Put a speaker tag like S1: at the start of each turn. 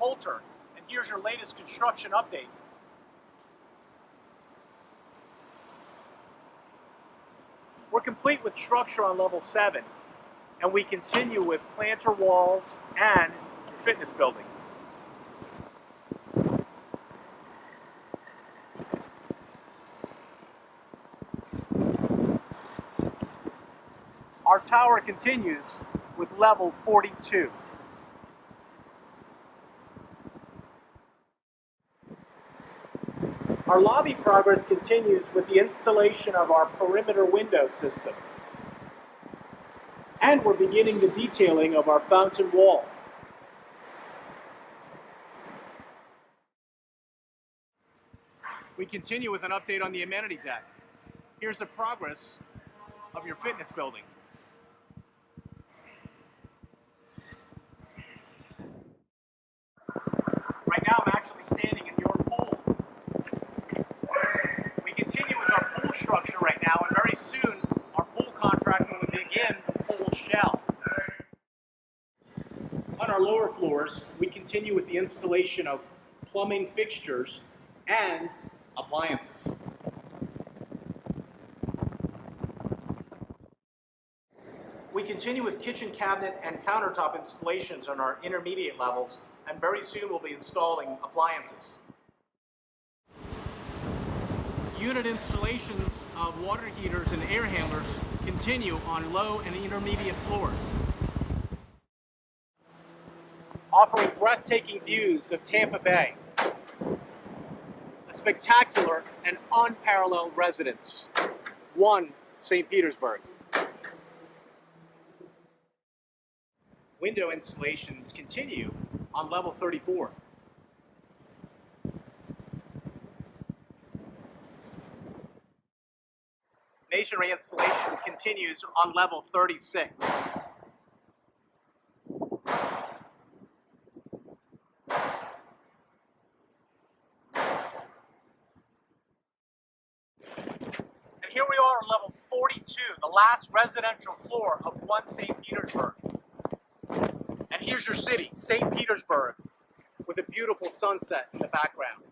S1: Coulter, and here's your latest construction update. We're complete with structure on level 7, and we continue with planter walls and your fitness building. Our tower continues with level 42. Our lobby progress continues with the installation of our perimeter window system. And we're beginning the detailing of our fountain wall. We continue with an update on the amenity deck. Here's the progress of your fitness building. Right now I'm actually standing in your pool. We continue with our pool structure right now, and very soon our pool contractor will begin the pool shell. On our lower floors, we continue with the installation of plumbing fixtures and appliances. We continue with kitchen cabinet and countertop installations on our intermediate levels, and very soon we'll be installing appliances. Unit installations of water heaters and air handlers continue on low and intermediate floors, offering breathtaking views of Tampa Bay, a spectacular and unparalleled residence, one St. Petersburg. Window installations continue on level 34. Masonry installation continues on level 36. And here we are on level 42, the last residential floor of one St. Petersburg. And here's your city, St. Petersburg, with a beautiful sunset in the background.